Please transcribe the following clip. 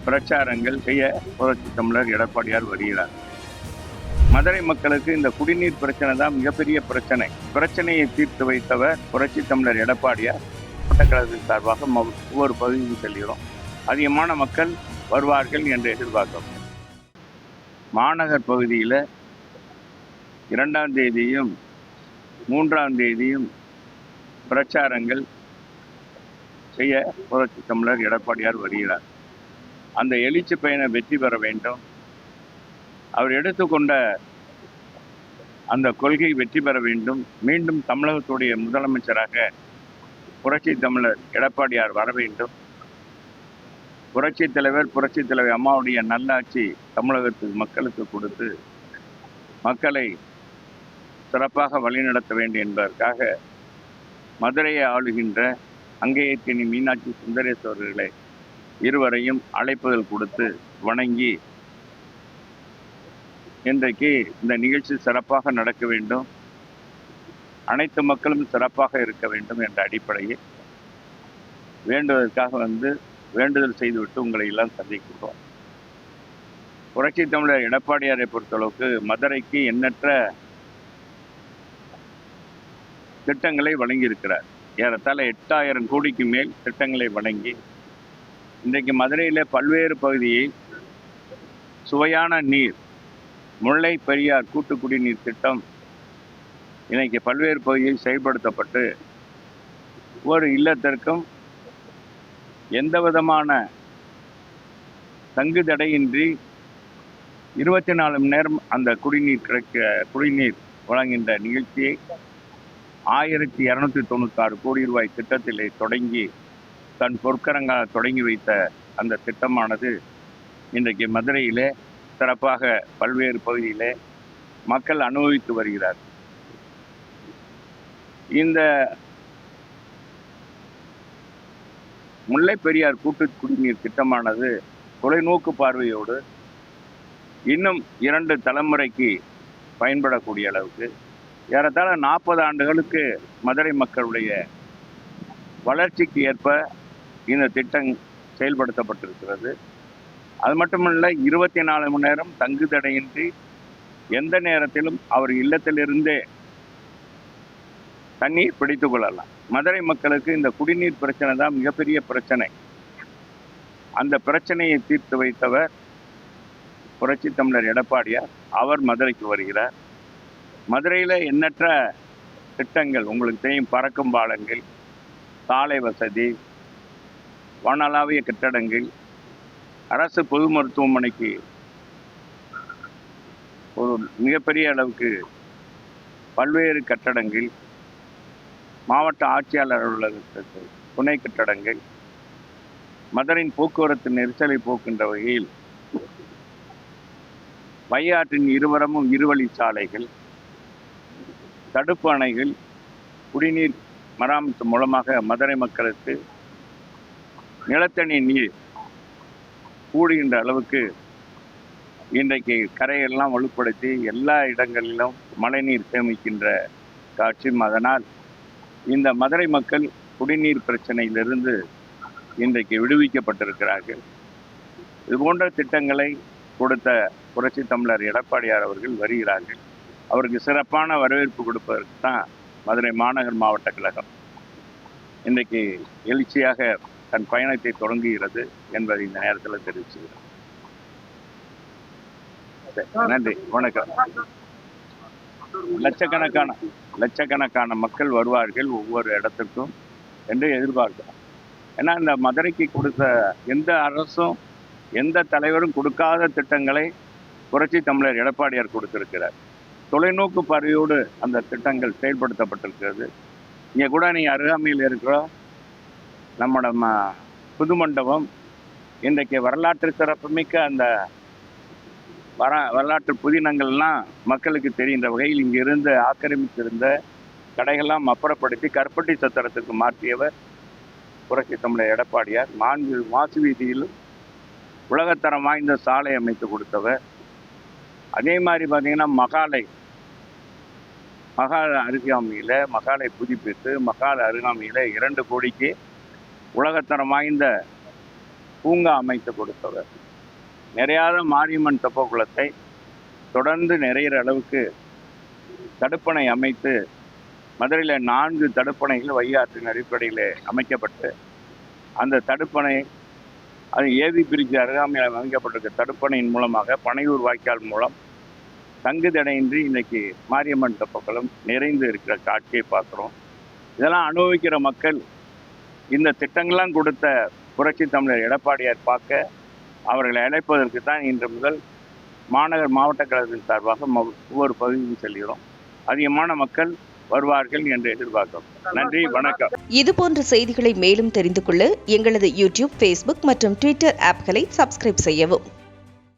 பிரச்சாரங்கள் செய்ய புரட்சி தமிழர் எடப்பாடியார் வருகிறார். மதுரை மக்களுக்கு இந்த குடிநீர் பிரச்சனை தான் மிகப்பெரிய பிரச்சனை. பிரச்சனையை தீர்த்து வைத்தவர் புரட்சி தமிழர் எடப்பாடியார். கழகத்தின் சார்பாக ஒவ்வொரு பகுதிக்கு செல்கிறோம். அதிகமான மக்கள் வருவார்கள் என்று எதிர்பார்க்கிறோம். மாநகர் பகுதியில் 2ஆம் தேதியும் 3ஆம் தேதியும் பிரச்சாரங்கள் செய்ய புரட்சி தமிழர் எடப்பாடியார் வருகிறார். அந்த எழுச்சி பயணம் வெற்றி பெற வேண்டும். அவர் எடுத்துக்கொண்ட அந்த கொள்கை வெற்றி பெற வேண்டும். மீண்டும் தமிழகத்துடைய முதலமைச்சராக புரட்சி தமிழர் எடப்பாடியார் வர வேண்டும். புரட்சி தலைவர் அம்மாவுடைய நல்லாட்சி தமிழகத்துக்கு மக்களுக்கு கொடுத்து மக்களை சிறப்பாக வழிநடத்த வேண்டும் என்பதற்காக மதுரையை ஆளுகின்ற அங்கேயத்தினி மீனாட்சி சுந்தரேஸ்வரர்களை இருவரையும் அழைப்புதல் கொடுத்து வணங்கி இன்றைக்கு இந்த நிகழ்ச்சி சிறப்பாக நடக்க வேண்டும், அனைத்து மக்களும் சிறப்பாக இருக்க வேண்டும் என்ற அடிப்படையில் வேண்டுவதற்காக வேண்டுதல் செய்துவிட்டு உங்களை எல்லாம் சந்திக்கிறோம். புரட்சி தமிழர் எடப்பாடியாரை பொறுத்தளவுக்கு மதுரைக்கு எண்ணற்ற திட்டங்களை வழங்கியிருக்கிறார். ஏறத்தாழ 8000 கோடிக்கு மேல் திட்டங்களை வழங்கி இன்றைக்கு மதுரையில் பல்வேறு பகுதியை சுவையான நீர், முல்லை பெரியார் கூட்டு குடிநீர் திட்டம் இன்னைக்கு பல்வேறு பகுதியில் செயல்படுத்தப்பட்டு ஒரு இல்லத்திற்கும் எந்த விதமான தங்கு தடையின்றி 24 மணி நேரம் அந்த குடிநீர் வழங்குகின்ற நிகழ்ச்சியை 1296 கோடி ரூபாய் திட்டத்திலே தொடங்கி தன் பொற்கரங்களால் தொடங்கி வைத்த அந்த திட்டமானது இன்றைக்கு மதுரையிலே சிறப்பாக பல்வேறு பகுதியிலே மக்கள் அனுபவித்து வருகிறார். இந்த முல்லை பெரியார் கூட்டு குடிநீர் திட்டமானது தொலைநோக்கு பார்வையோடு இன்னும் 2 தலைமுறைக்கு பயன்படக்கூடிய அளவுக்கு ஏறத்தாழ 40 ஆண்டுகளுக்கு மதுரை மக்களுடைய வளர்ச்சிக்கு ஏற்ப இந்த திட்டம் செயல்படுத்தப்பட்டிருக்கிறது. அது மட்டுமல்ல, 24 மணி நேரம் தங்கு தடையின்றி எந்த நேரத்திலும் அவர் இல்லத்திலிருந்தே தண்ணீர் பிடித்து கொள்ளலாம். மதுரை மக்களுக்கு இந்த குடிநீர் பிரச்சனை தான் மிகப்பெரிய பிரச்சனை. அந்த பிரச்சனையை தீர்த்து வைத்தவர் புரட்சி தமிழர் எடப்பாடியார். அவர் மதுரைக்கு வருகிறார். மதுரையில் எண்ணற்ற திட்டங்கள் உங்களுக்கு தெரியும். பறக்கும் பாலங்கள், சாலை வசதி, வானளாவிய கட்டடங்கள், அரசு பொது மருத்துவமனைக்கு ஒரு மிகப்பெரிய அளவுக்கு பல்வேறு கட்டடங்கள், மாவட்ட ஆட்சியாளர் அலுவலகத்திற்கு துணை கட்டடங்கள், மதுரையின் போக்குவரத்து நெரிசலை போக்கின்ற வகையில் வையாற்றின் இருவரமும் இருவழி சாலைகள், தடுப்பு அணைகள், குடிநீர் மராமத்து மூலமாக மதுரை மக்களுக்கு நிலத்தடி நீர் கூடுகின்ற அளவுக்கு இன்றைக்கு கரையெல்லாம் வலுப்படுத்தி எல்லா இடங்களிலும் மழைநீர் சேமிக்கின்ற காட்சியும். அதனால் இந்த மதுரை மக்கள் குடிநீர் பிரச்சனையிலிருந்து இன்றைக்கு விடுவிக்கப்பட்டிருக்கிறார்கள். இதுபோன்ற திட்டங்களை கொடுத்த புரட்சி தமிழர் எடப்பாடியார் அவர்கள் வருகிறார்கள். அவருக்கு சிறப்பான வரவேற்பு கொடுப்பதற்கு தான் மதுரை மாநகர் மாவட்ட கழகம் இன்றைக்கு எழுச்சியாக தன் பயணத்தை தொடங்குகிறது என்பதை இந்த நேரத்தில் தெரிவிச்சுக்கிறேன். நன்றி, வணக்கம். லட்சக்கணக்கான மக்கள் வருவார்கள் ஒவ்வொரு இடத்துக்கும் என்று எதிர்பார்க்கிறோம். ஏன்னா இந்த மதுரைக்கு கொடுத்த எந்த அரசும் எந்த தலைவரும் கொடுக்காத திட்டங்களை புரட்சி தமிழர் எடப்பாடியார் கொடுத்திருக்கிறார். தொலைநோக்கு பார்வையோடு அந்த திட்டங்கள் செயல்படுத்தப்பட்டிருக்கிறது. இங்கே கூட நீங்கள் அருகாமையில் இருக்கிற நம்மளோட புது மண்டபம் இன்றைக்கு வரலாற்று சிறப்புமிக்க அந்த வரலாற்று புதினங்கள்லாம் மக்களுக்கு தெரிகின்ற வகையில் இங்கிருந்து ஆக்கிரமித்திருந்த கடைகள்லாம் அப்புறப்படுத்தி கற்பட்டி சத்திரத்துக்கு மாற்றியவர் புரட்சி தமிழர் எடப்பாடியார். மாசு வீதியிலும் உலகத்தரம் வாய்ந்த சாலை அமைத்து கொடுத்தவர். அதே மாதிரி பார்த்தீங்கன்னா மகால அருகாமையில் மகாலை புதுப்பித்து மகால அருகாமையில் 2 கோடிக்கு உலகத்தரம் வாய்ந்த பூங்கா அமைத்து கொடுத்தவர். நிறையாத மாரியம்மன் தெப்பக்குளத்தை தொடர்ந்து நிறையிற அளவுக்கு தடுப்பணை அமைத்து மதுரையில் 4 தடுப்பணைகள் வையாற்றின் அடிப்படையில் அமைக்கப்பட்டு அந்த தடுப்பணை அது ஏவி பிரிட்ஜ் அருகாமையில் அமைக்கப்பட்டிருக்க தடுப்பணையின் மூலமாக பனையூர் வாய்க்கால் மூலம் தங்குதடையின்றி இன்னைக்கு மாரியம்மன் தெப்பக்குளம் நிறைந்து இருக்கிற காட்சியை பார்க்குறோம். இதெல்லாம் அனுபவிக்கிற மக்கள் இந்த திட்டங்கள்லாம் கொடுத்த புரட்சி தமிழர் எடப்பாடியார் பார்க்க அவர்களை அழைப்பதற்கு தான் இன்று முதல் மாவட்ட கழகத்தின் சார்பாக ஒவ்வொரு பகுதியும் செல்கிறோம். அதிகமான மக்கள் வருவார்கள் என்று எதிர்பார்க்கிறோம். நன்றி, வணக்கம். இதுபோன்ற செய்திகளை மேலும் தெரிந்து கொள்ள எங்களது யூடியூப், ஃபேஸ்புக் மற்றும் ட்விட்டர் ஆப்களை சப்ஸ்கிரைப் செய்யவும்.